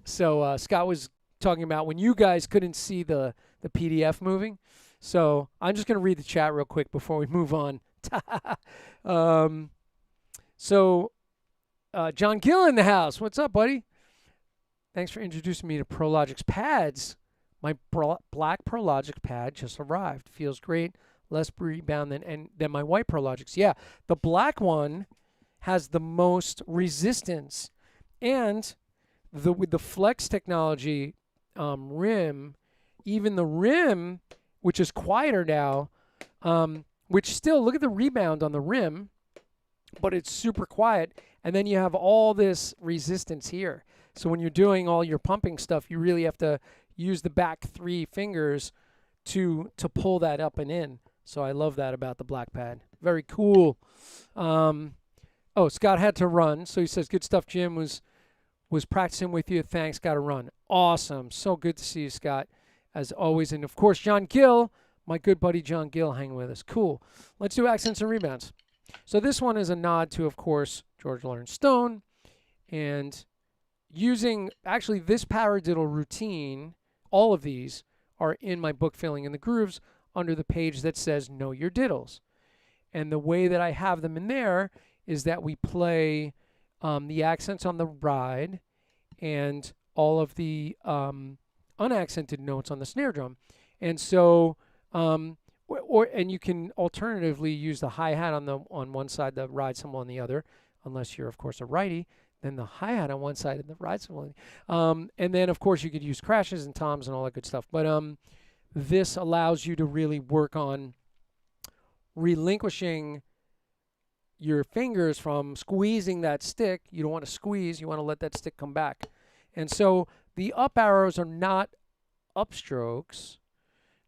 Speaker 1: So Scott was talking about when you guys couldn't see the PDF moving. So I'm just going to read the chat real quick before we move on. John Gill in the house. What's up, buddy? Thanks for introducing me to Prologic's pads. My black Prologic pad just arrived. Feels great. Less rebound than my white Prologics. Yeah, the black one has the most resistance, and with the Flex technology rim, even the rim, which is quieter now, which still look at the rebound on the rim, but it's super quiet, and then you have all this resistance here. So when you're doing all your pumping stuff, you really have to use the back 3 fingers to pull that up and in. So I love that about the black pad. Very cool. Oh, Scott had to run. So he says, good stuff, Jim. Was practicing with you. Thanks. Got to run. Awesome. So good to see you, Scott, as always. And, of course, John Gill, my good buddy John Gill, hanging with us. Cool. Let's do accents and rebounds. So this one is a nod to, of course, George Lawrence Stone. And using, actually, this paradiddle routine, all of these are in my book, Filling in the Grooves, under the page that says Know Your Diddles. And the way that I have them in there is that we play the accents on the ride and all of the unaccented notes on the snare drum. And so, and you can alternatively use the hi-hat on one side, the ride cymbal on the other, unless you're, of course, a righty. Then the hi-hat on one side and the ride cymbal. And then, of course, you could use crashes and toms and all that good stuff. But this allows you to really work on relinquishing your fingers from squeezing that stick. You don't want to squeeze. You want to let that stick come back. And so the up arrows are not upstrokes.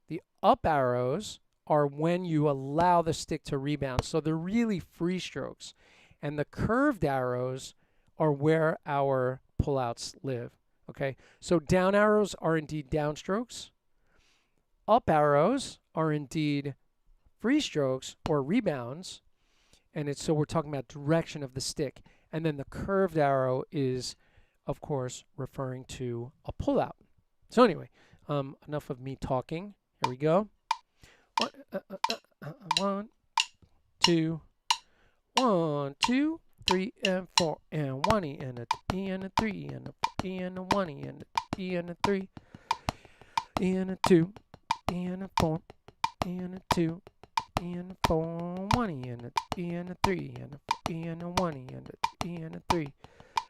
Speaker 1: The up arrows are when you allow the stick to rebound. So they're really free strokes. And the curved arrows are where our pullouts live. Okay? So down arrows are indeed downstrokes. Up arrows are indeed free strokes or rebounds, and so we're talking about direction of the stick. And then the curved arrow is, of course, referring to a pullout. So anyway, enough of me talking. Here we go. 1, 2, 1, 2, 3, and 4, and 1 E and a E and a 3 and a E and a 1 E and a E and a 3 E and a 2. E and a 4, E and a 2, E and a 4, 1 E and a E and a 3 and a E and a 1 E and a E and a 3,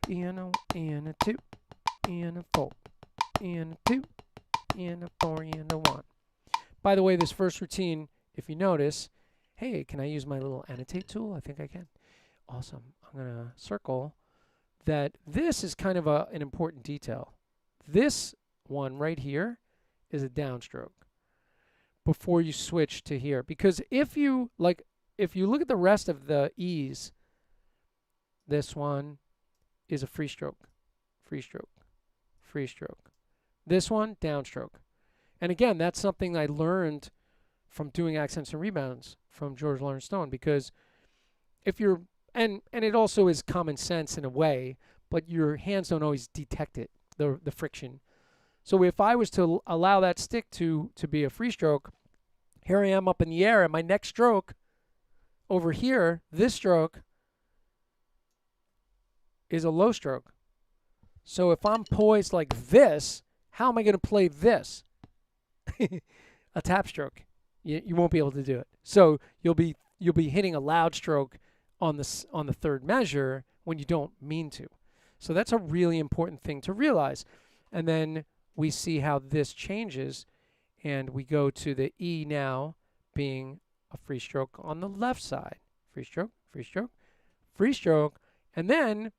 Speaker 1: E and a 2, E and a 4, E and a 2, E and a 4, E and a 1. By the way, this first routine, if you notice, hey, can I use my little annotate tool? I think I can. Awesome. I'm going to circle that. This is kind of an important detail. This one right here is a downstroke before you switch to here, because if you look at the rest of the E's, this one is a free stroke, free stroke, free stroke. This one, downstroke. And again, that's something I learned from doing accents and rebounds from George Lawrence Stone, because if you're, and it also is common sense in a way, but your hands don't always detect it, the friction. So if I was to allow that stick to be a free stroke, here I am up in the air, and my next stroke over here, this stroke, is a low stroke. So if I'm poised like this, how am I going to play this? A tap stroke. You won't be able to do it. So you'll be hitting a loud stroke on the third measure when you don't mean to. So that's a really important thing to realize. And then we see how this changes, and we go to the E now being a free stroke on the left side. Free stroke, free stroke, free stroke. And then,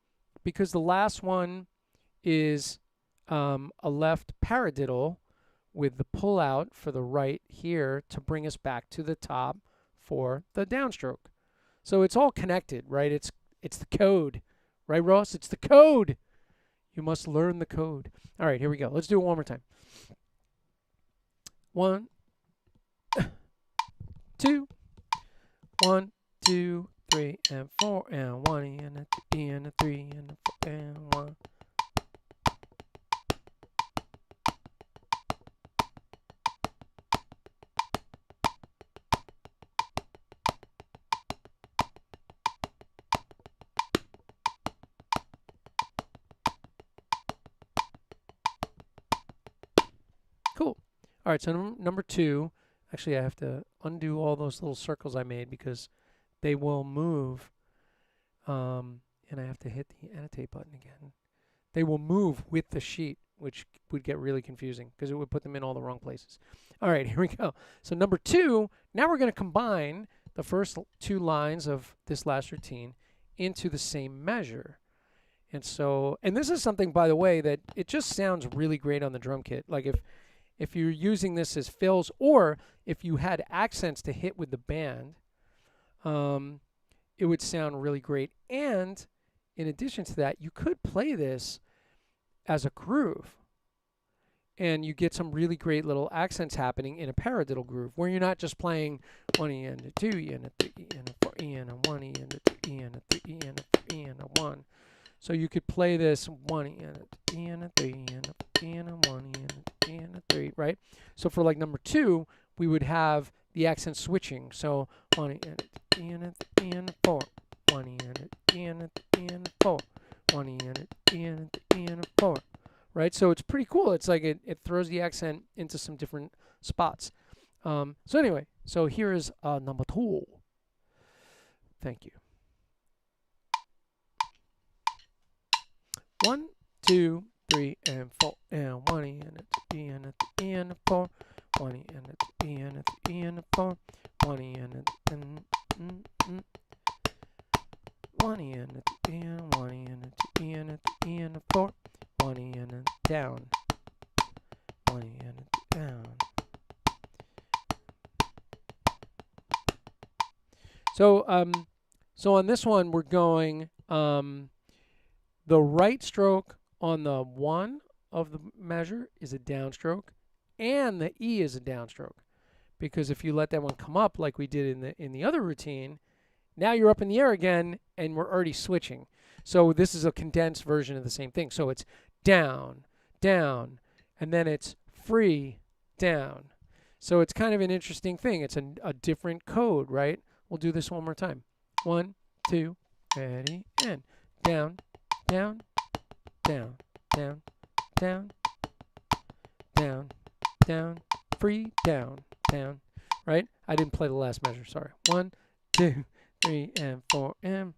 Speaker 1: because the last one is a left paradiddle with the pull out for the right here to bring us back to the top for the downstroke. So it's all connected, right? It's the code. Right, Ross? It's the code. You must learn the code. All right, here we go. Let's do it one more time. 1, 2, 1, 2, 3, and 4, and 1, and a 2, and a 3, and a 4, and 1. Cool. All right, so number 2, actually I have to undo all those little circles I made because they will move, and I have to hit the annotate button again. They will move with the sheet, which would get really confusing because it would put them in all the wrong places. All right, here we go. So number 2, now we're going to combine the first 2 lines of this last routine into the same measure. And so, and this is something, by the way, that it just sounds really great on the drum kit. Like if you're using this as fills, or if you had accents to hit with the band, it would sound really great. And in addition to that, you could play this as a groove, and you get some really great little accents happening in a paradiddle groove, where you're not just playing 1 E and a 2 E and a 3 E and a 4 E and a 1 E and a 2 E and a 3 E and a 4 E and a 1. So you could play this 1 E and a 2 E and a 3 E and a 4 E and a 1 E and a 2 E and a 3, right? So for like number 2, we would have the accent switching. So 1 E and a 2 E and a 3 E and a 4, 1 E and a 2 E and a 3 E and a 4, 1 E and a 2 E and a 3 E and a 4, right? So it's pretty cool. It's like it throws the accent into some different spots. So anyway, so here is number 2. Thank you. 1, 2, 3, and 4, and 1 E and a 2 E and a 3 E and a 4, 1 E and a 2 E and a 3 E and a 4, 1 E and a 1 E and a 2 E and a 1 E and a 2 E and a 3 E and a 4, 1 E and a down, 1 E and a down. So so on this one we're going the right stroke on the 1 of the measure is a downstroke, and the E is a downstroke. Because if you let that one come up like we did in the other routine, now you're up in the air again, and we're already switching. So this is a condensed version of the same thing. So it's down, down, and then it's free, down. So it's kind of an interesting thing. It's a different code, right? We'll do this one more time. 1, 2, ready, and down, down, down, down, down, down, down, free, down, down, right? I didn't play the last measure, sorry. 1, 2, 3, and 4, and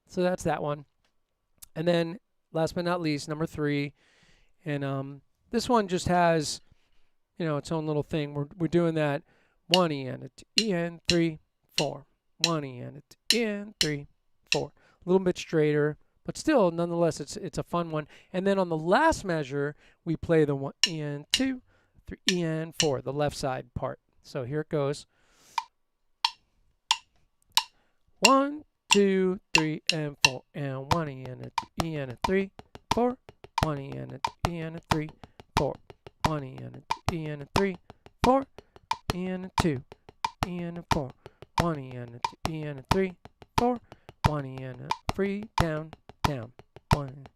Speaker 1: so that's that one. And then last but not least, number 3. And this one just has, its own little thing. We're doing that 1 E and a 2 E and 3, 4. 1 E and a 2 E and 3, 4. A little bit straighter, but still, nonetheless, it's a fun one. And then on the last measure, we play the 1 E and 2, 3 E and 4, the left side part. So here it goes. 1, 2, 3, and 4, and 1 E and a 2 E and a 3, 4, 1 E and a 2 E and a 3, 4, 1 E and a 2 E and a 3, 4, E and a 2, E and a 4, 1 E and a 2 E and a 3, 4, 1 E and a free, down, down, 1,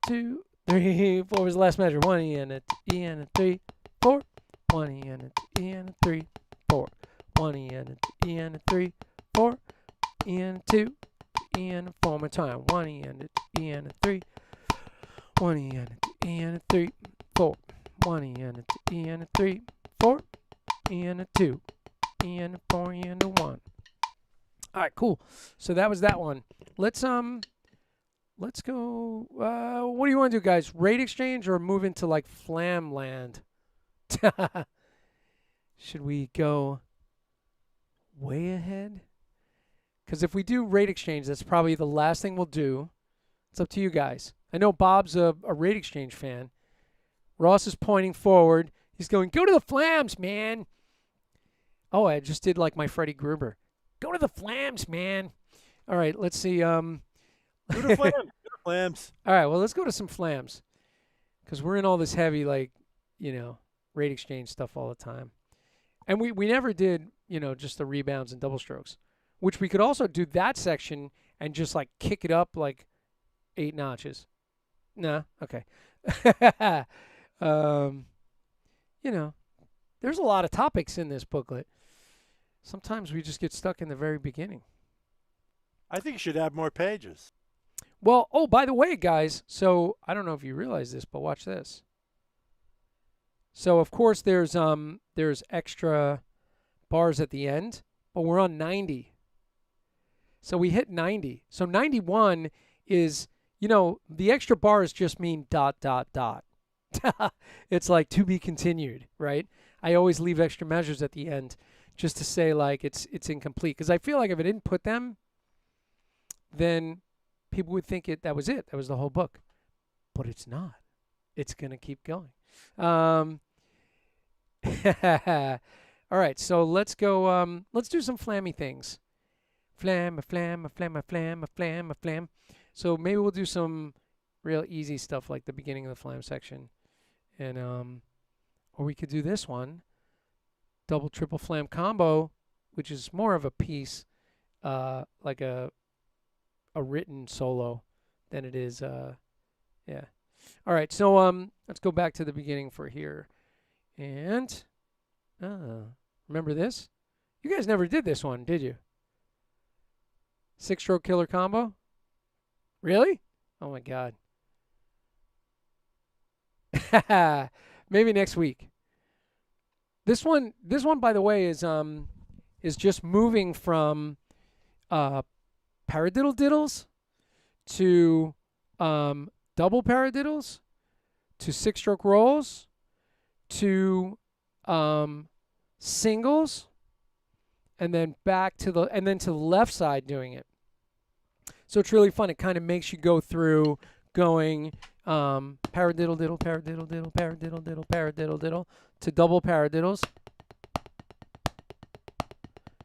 Speaker 1: 2, 3, 4 was the last measure. 1 E and a 2 E and a 3, 4, 1 E and a 2 E and a 3, 4. 1 E and a E and a 3, 4, E and a 2, E and a 4 more time. 1 E and a E and a 3, 1 E and a E and a 3, 4, 1 E and a E and a 3, 4, E and a 2, E and a 4, E and a 1. All right, cool. So that was that one. Let's go. What do you want to do, guys? Rate exchange or move into like Flam land? Should we go way ahead? Because if we do rate exchange, that's probably the last thing we'll do. It's up to you guys. I know Bob's a rate exchange fan. Ross is pointing forward. He's going, go to the Flams, man. Oh, I just did like my Freddie Gruber. Go to the Flams, man. All right, let's see.
Speaker 2: Go to Flams. Go to Flams.
Speaker 1: All right, well, let's go to some Flams. Because we're in all this heavy, like, rate exchange stuff all the time. And we never did, just the rebounds and double strokes, which we could also do that section and just, like, kick it up, like, 8 notches. Nah, okay. There's a lot of topics in this booklet. Sometimes we just get stuck in the very beginning.
Speaker 2: I think you should add more pages.
Speaker 1: Well, oh, by the way, guys, so I don't know if you realize this, but watch this. So, of course, there's extra bars at the end, but we're on 90. So we hit 90. So 91 is, the extra bars just mean ... It's like to be continued, right? I always leave extra measures at the end just to say like it's incomplete, because I feel like if I didn't put them, then people would think that was it. That was the whole book. But it's not. It's going to keep going. All right, so let's go. Let's do some flammy things. Flam, a flam, a flam, a flam, a flam, a flam. So maybe we'll do some real easy stuff like the beginning of the flam section. And or we could do this one, double triple flam combo, which is more of a piece, like a written solo than it is. Yeah. All right. So let's go back to the beginning for here, and remember this? You guys never did this one, did you? 6-stroke killer combo. Really? Oh my God. Maybe next week. This one, by the way, is just moving from paradiddles to double paradiddles to 6-stroke rolls to singles, and then back to the left side doing it. So it's really fun. It kind of makes you go through going paradiddle diddle, paradiddle diddle, paradiddle diddle, paradiddle diddle to double paradiddles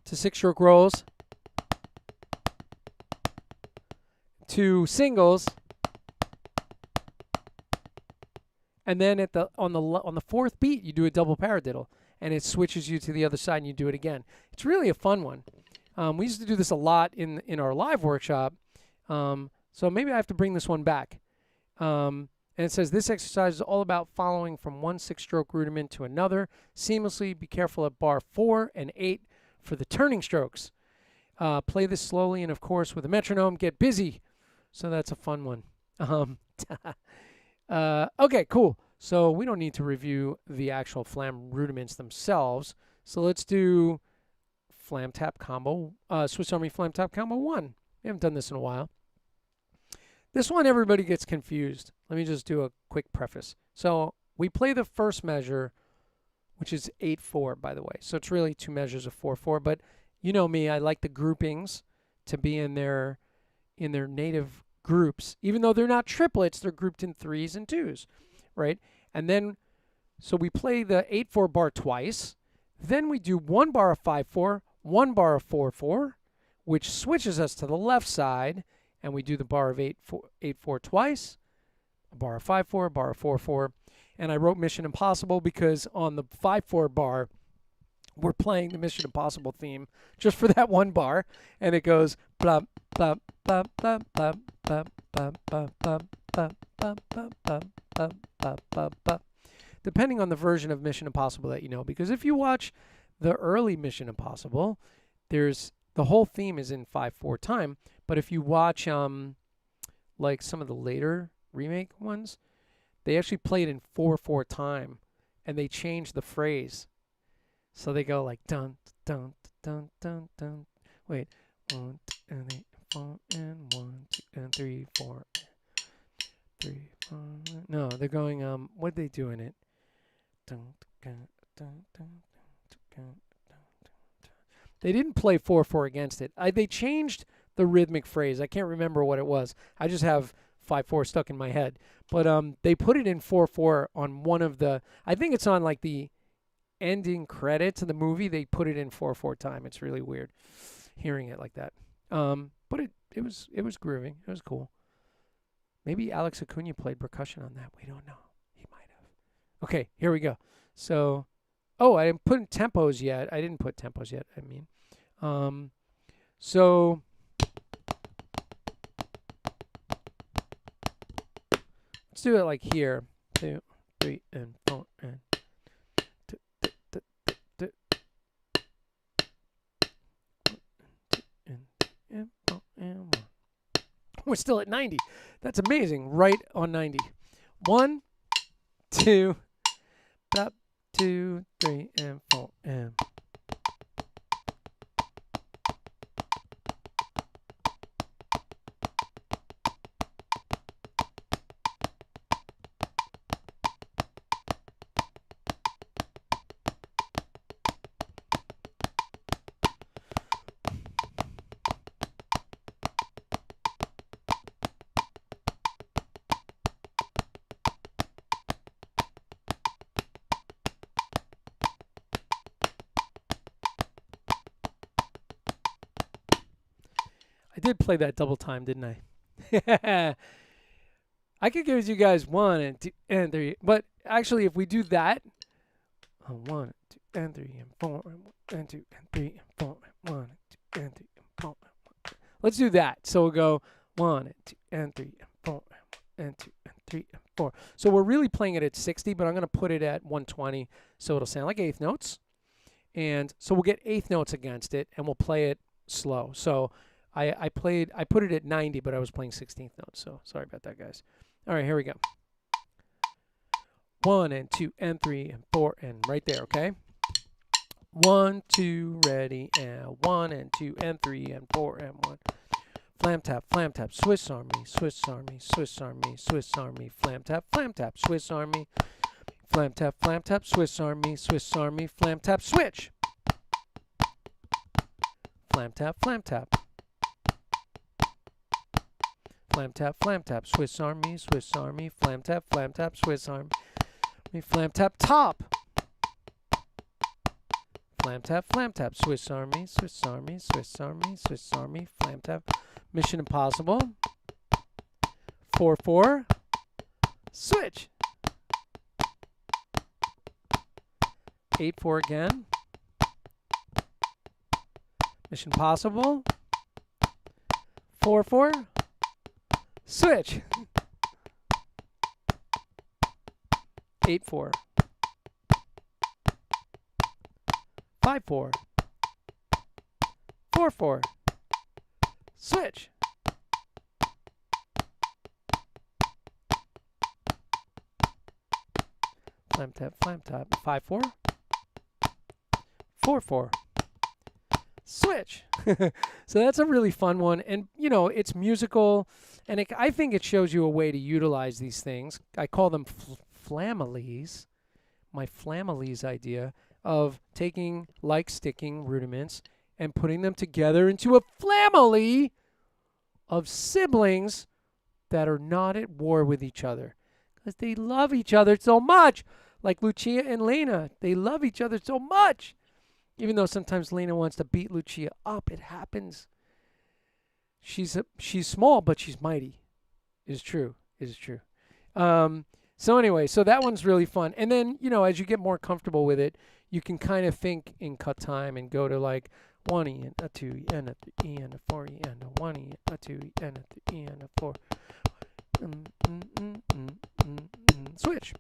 Speaker 1: to 6-stroke rolls to singles, and then on the fourth beat you do a double paradiddle, and it switches you to the other side and you do it again. It's really a fun one. We used to do this a lot in our live workshop, so maybe I have to bring this one back. And it says this exercise is all about following from one 6-stroke rudiment to another seamlessly. Be careful at bar 4 and 8 for the turning strokes. Play this slowly and, of course, with a metronome. Get busy. So that's a fun one. Okay, cool. So we don't need to review the actual flam rudiments themselves. So let's do flam tap combo, Swiss Army flam tap combo 1. We haven't done this in a while. This one, everybody gets confused. Let me just do a quick preface. So we play the first measure, which is 8-4, by the way. So it's really 2 measures of 4-4. But you know me, I like the groupings to be in their native groups. Even though they're not triplets, they're grouped in 3s and 2s, right? And then, so we play the 8-4 bar twice. Then we do 1 bar of 5-4, 1 bar of 4-4, which switches us to the left side. And we do the bar of 8-4 twice, a bar of 5-4, a bar of 4-4. And I wrote Mission Impossible because on the 5-4 bar, we're playing the Mission Impossible theme just for that 1 bar. And it goes blah, blah, blah, blah, blah, blah, blah, blah, blah, blah, blah, blah, blah, blah, blah, blah, blah. Depending on the version of Mission Impossible that you know. Because if you watch the early Mission Impossible, there's the whole theme is in 5/4 time. But if you watch like some of the later remake ones, they actually play it in 4/4 time, and they change the phrase. So they go like dun dun dun dun dun. Wait, 1, 2, and 3, 4, and 1, 2, and 3, 4, 3, 4. No, they're going. What they do in it? Dun, dun, dun, dun, dun, dun. They didn't play 4/4 against it. They changed the rhythmic phrase. I can't remember what it was. I just have 5/4 stuck in my head. But they put it in 4/4 on one of the. I think it's on like the ending credits of the movie. They put it in 4/4 time. It's really weird hearing it like that. But it was grooving. It was cool. Maybe Alex Acuna played percussion on that. We don't know. He might have. Okay, here we go. So, I didn't put tempos yet. I mean, so let's do it like here. 2, 3, and 4, and. We're still at 90. That's amazing. Right on 90. 1, 2, up, 2, 3, and 4, and. I did play that double time, didn't I? I could give you guys 1 and 2 and 3, but actually, if we do that, 1, 2, and 3, and 4, and 2, and 3, and 4, and 1, 2, and 3, and 4. Let's do that. So we'll go 1, and 2, and 3, and 4, and 2, and 3, and 4. So we're really playing it at 60, but I'm going to put it at 120, so it'll sound like eighth notes. And so we'll get eighth notes against it, and we'll play it slow. So I put it at 90, but I was playing 16th notes, so sorry about that, guys. All right, here we go. 1, and 2, and 3, and 4, and right there, okay? 1, 2, ready, and 1, and 2, and 3, and 4, and 1. Flam tap, Swiss Army, Swiss Army, Swiss Army, Swiss Army, flam tap, Swiss Army, flam tap, Swiss Army, Swiss Army, flam tap, switch. Flam tap, flam tap. Flam tap, Swiss Army, Swiss Army, flam tap, Swiss Army, flam tap, top. Flam tap, Swiss Army, Swiss Army, Swiss Army, Swiss Army, flam tap, Mission Impossible. 4/4, switch. 8/4 again. Mission Impossible. 4/4. Switch. 8/4. 5/4. 4/4. Switch. Flam tap, 5/4. 4/4. Switch. So that's a really fun one, and it's musical, and I think it shows you a way to utilize these things. I call them flamilies. My flamilies idea of taking like sticking rudiments and putting them together into a family of siblings that are not at war with each other because they love each other so much. Like Lucia and Lena, they love each other so much. Even though sometimes Lena wants to beat Lucia up, it happens. She's small, but she's mighty. It's true. So anyway, so that one's really fun. And then, as you get more comfortable with it, you can kind of think in cut time and go to like 1 E and a 2 E and a 3 E and a 4 E and a 1 E and a 2 E and a 3 E and a 4. Switch.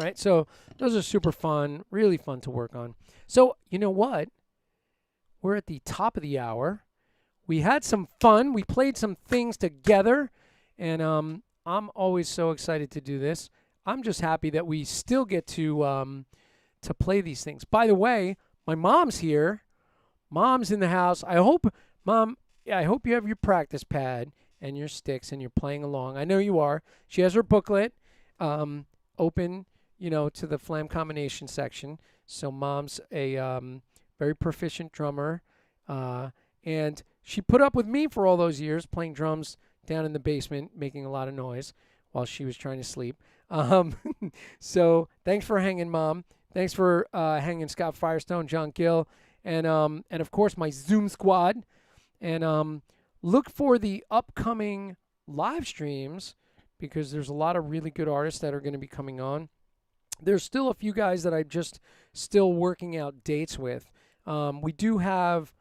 Speaker 1: right? So those are super fun, really fun to work on. So you know what? We're at the top of the hour. We had some fun. We played some things together, and I'm always so excited to do this. I'm just happy that we still get to play these things. By the way, my mom's here. Mom's in the house. Mom, I hope you have your practice pad and your sticks and you're playing along. I know you are. She has her booklet open, to the flam combination section. So Mom's a very proficient drummer, and she put up with me for all those years playing drums down in the basement, making a lot of noise while she was trying to sleep. So thanks for hanging, Mom. Thanks for hanging Scott Firestone, John Gill, and of course my Zoom squad. And look for the upcoming live streams because there's a lot of really good artists that are going to be coming on. There's still a few guys that I'm just still working out dates with. We do have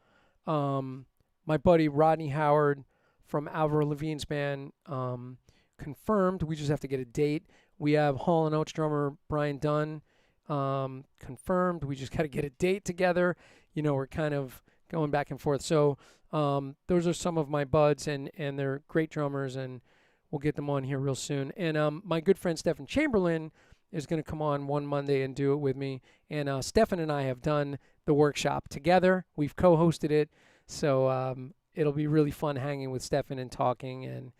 Speaker 1: my buddy Rodney Howard from Alvaro Levine's band confirmed. We just have to get a date. We have Hall & Oates drummer Brian Dunn confirmed. We just got to get a date together. We're kind of going back and forth. So those are some of my buds, and they're great drummers, and we'll get them on here real soon. And my good friend Stephen Chamberlain is going to come on one Monday and do it with me. And Stephen and I have done the workshop together. We've co-hosted it. So it'll be really fun hanging with Stephen and talking.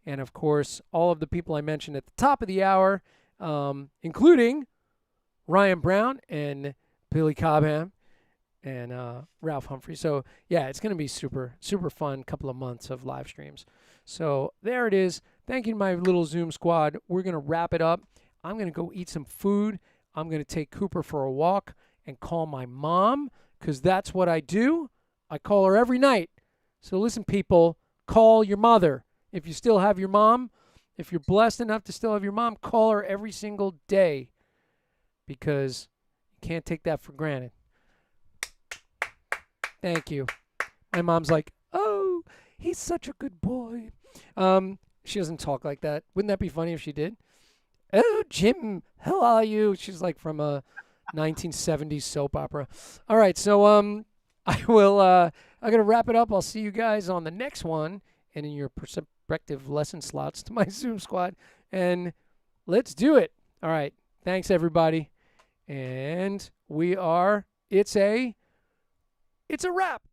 Speaker 1: And of course, all of the people I mentioned at the top of the hour, including Ryan Brown and Billy Cobham and Ralph Humphrey. So yeah, it's going to be super, super fun couple of months of live streams. So there it is. Thank you to my little Zoom squad. We're going to wrap it up. I'm going to go eat some food. I'm going to take Cooper for a walk and call my mom because that's what I do. I call her every night. So listen, people, call your mother. If you still have your mom, if you're blessed enough to still have your mom, call her every single day because you can't take that for granted. Thank you. My mom's like, oh, he's such a good boy. She doesn't talk like that. Wouldn't that be funny if she did? Oh, Jim, how are you? She's like from a 1970s soap opera. All right, so I'm going to wrap it up. I'll see you guys on the next one and in your prospective lesson slots to my Zoom squad. And let's do it. All right. Thanks, everybody. And it's a wrap.